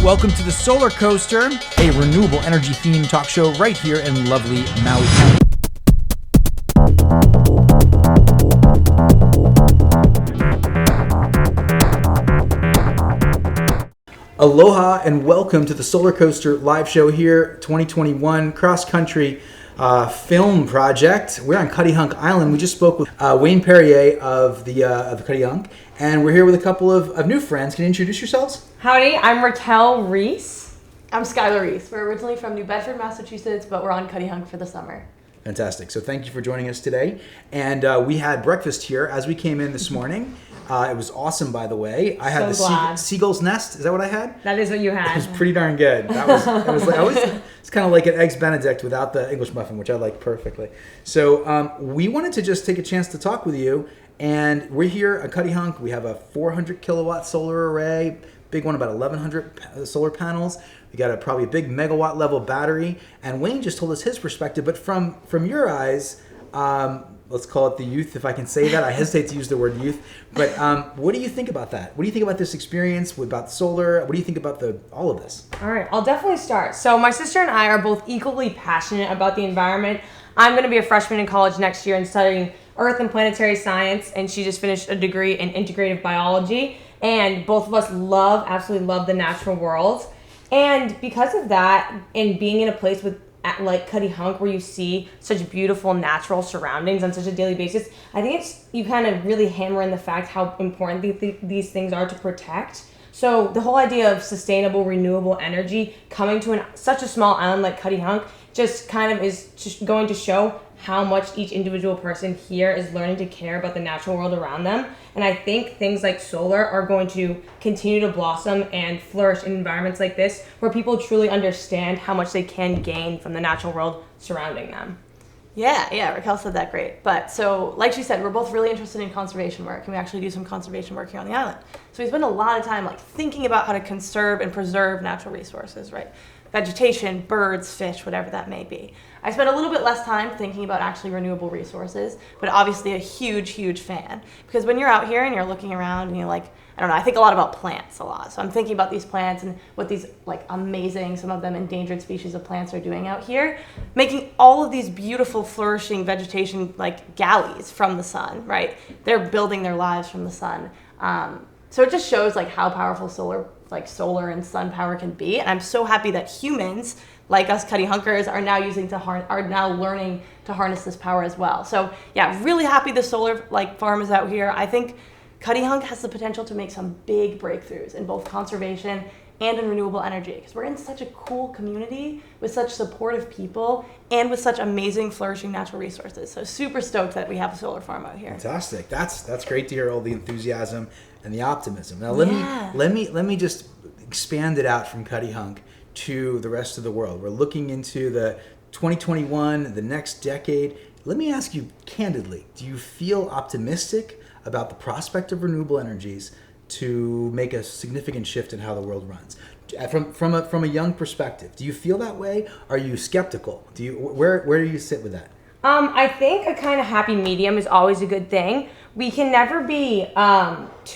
Welcome to the Solar Coaster, a renewable energy themed talk show right here in lovely Maui County. Aloha and welcome to the Solar Coaster live show here, 2021 cross-country film project. We're on Cuttyhunk Island. We just spoke with Wayne Perrier of the Cuttyhunk, and we're here with a couple of new friends. Can you introduce yourselves? Howdy, I'm Raquel Reese. I'm Skyla Reese. We're originally from New Bedford, Massachusetts, but we're on Cuttyhunk for the summer. Fantastic. So thank you for joining us today. And we had breakfast here as we came in this morning. It was awesome, by the way. I had seagull's nest. Is that what I had? That is what you had. It was pretty darn good. It's kind of like an eggs Benedict without the English muffin, which I like perfectly. So we wanted to just take a chance to talk with you. And we're here at Cuttyhunk. We have a 400 kilowatt solar array, big one, about 1,100 solar panels. We got probably a big megawatt level battery. And Wayne just told us his perspective. But from your eyes, let's call it the youth, if I can say that. I hesitate to use the word youth. But what do you think about that? What do you think about this experience, about solar? What do you think about all of this? All right, I'll definitely start. So my sister and I are both equally passionate about the environment. I'm going to be a freshman in college next year and studying Earth and planetary science, and she just finished a degree in integrative biology. And both of us absolutely love the natural world. And because of that, and being in a place like Cuttyhunk, where you see such beautiful natural surroundings on such a daily basis, I think you kind of really hammer in the fact how important these things are to protect. So the whole idea of sustainable, renewable energy coming to such a small island like Cuttyhunk just kind of is just going to show how much each individual person here is learning to care about the natural world around them. And I think things like solar are going to continue to blossom and flourish in environments like this, where people truly understand how much they can gain from the natural world surrounding them. Yeah, Raquel said that great. But so, like she said, we're both really interested in conservation work, and we actually do some conservation work here on the island. So we spend a lot of time thinking about how to conserve and preserve natural resources, right? Vegetation, birds, fish, whatever that may be. I spent a little bit less time thinking about actually renewable resources, but obviously a huge, huge fan. Because when you're out here and you're looking around and you're like, I don't know, I think a lot about plants a lot. So I'm thinking about these plants and what these amazing, some of them endangered species of plants are doing out here, making all of these beautiful flourishing vegetation galleys from the sun, right? They're building their lives from the sun. So it just shows how powerful solar and sun power can be. And I'm so happy that humans like us Cuttyhunkers are now learning to harness this power as well. So yeah, really happy the solar farm is out here. I think Cuttyhunk has the potential to make some big breakthroughs in both conservation and in renewable energy, because we're in such a cool community with such supportive people and with such amazing flourishing natural resources. So super stoked that we have a solar farm out here. Fantastic. That's great to hear, all the enthusiasm and the optimism. Now let me just expand it out from Cuttyhunk to the rest of the world. We're looking into the 2021, the next decade. Let me ask you candidly, do you feel optimistic about the prospect of renewable energies to make a significant shift in how the world runs? From a young perspective, do you feel that way? Are you skeptical? Where do you sit with that? I think a kind of happy medium is always a good thing. We can never be,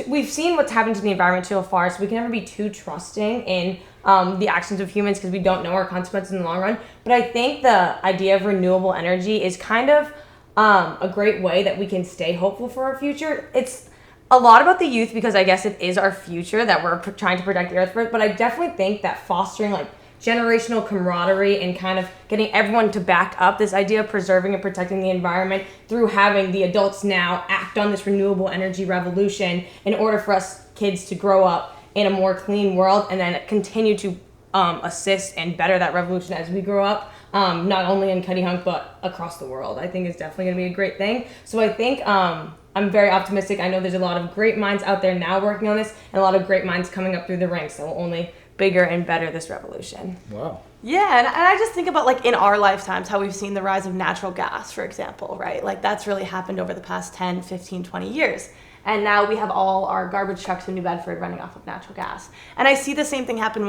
we've seen what's happened to the environment so far, so we can never be too trusting in the actions of humans, because we don't know our consequences in the long run. But I think the idea of renewable energy is kind of a great way that we can stay hopeful for our future. It's a lot about the youth, because I guess it is our future that we're trying to protect the earth for, but I definitely think that fostering generational camaraderie and kind of getting everyone to back up this idea of preserving and protecting the environment through having the adults now act on this renewable energy revolution in order for us kids to grow up in a more clean world, and then continue to assist and better that revolution as we grow up, not only in Cuttyhunk but across the world. I think it's definitely going to be a great thing. So I think I'm very optimistic. I know there's a lot of great minds out there now working on this, and a lot of great minds coming up through the ranks that will only bigger and better this revolution. Wow. Yeah, and I just think about in our lifetimes how we've seen the rise of natural gas, for example, right? That's really happened over the past 10, 15, 20 years. And now we have all our garbage trucks in New Bedford running off of natural gas. And I see the same thing happening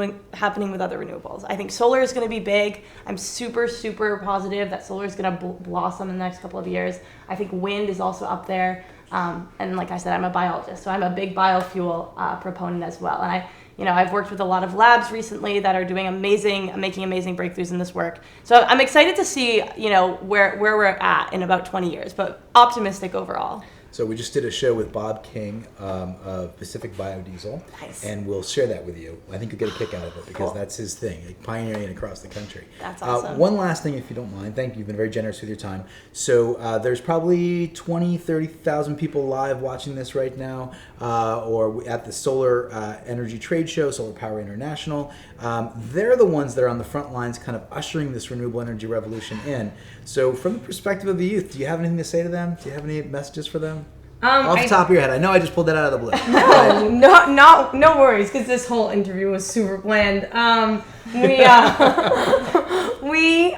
with other renewables. I think solar is going to be big. I'm super, super positive that solar is going to blossom in the next couple of years. I think wind is also up there. And like I said, I'm a biologist, so I'm a big biofuel proponent as well. And I've worked with a lot of labs recently that are making amazing breakthroughs in this work. So I'm excited to see, where we're at in about 20 years, but optimistic overall. So we just did a show with Bob King of Pacific Biodiesel, Nice. and we'll share that with you. I think you'll get a kick out of it because Cool. that's his thing, like pioneering across the country. That's awesome. One last thing, if you don't mind. Thank you. You've been very generous with your time. So there's probably 20, 30,000 people live watching this right now, or at the Solar Energy Trade Show, Solar Power International. They're the ones that are on the front lines kind of ushering this renewable energy revolution in. So from the perspective of the youth, do you have anything to say to them? Do you have any messages for them? Off the top of your head. I know I just pulled that out of the blue. No worries, because this whole interview was super planned. We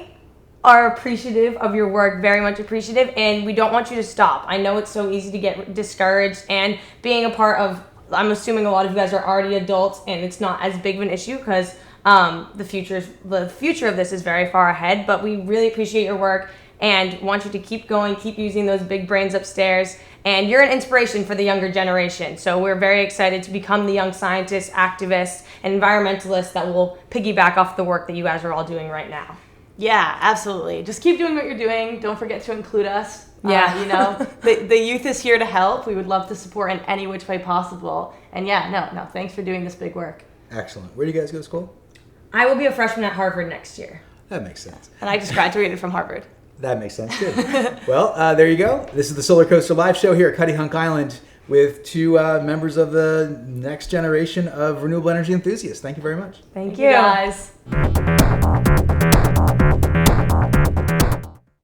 are appreciative of your work, very much appreciative, and we don't want you to stop. I know it's so easy to get discouraged, and being a part of, I'm assuming a lot of you guys are already adults, and it's not as big of an issue because the future of this is very far ahead. But we really appreciate your work and want you to keep going, keep using those big brains upstairs. And you're an inspiration for the younger generation. So we're very excited to become the young scientists, activists, and environmentalists that will piggyback off the work that you guys are all doing right now. Yeah, absolutely. Just keep doing what you're doing. Don't forget to include us. Yeah. The youth is here to help. We would love to support in any which way possible. And thanks for doing this big work. Excellent. Where do you guys go to school? I will be a freshman at Harvard next year. That makes sense. And I just graduated from Harvard. That makes sense. Good. Well, there you go. This is the Solar Coaster live show here at Cuttyhunk Island with two members of the next generation of renewable energy enthusiasts. Thank you very much. Thank you guys.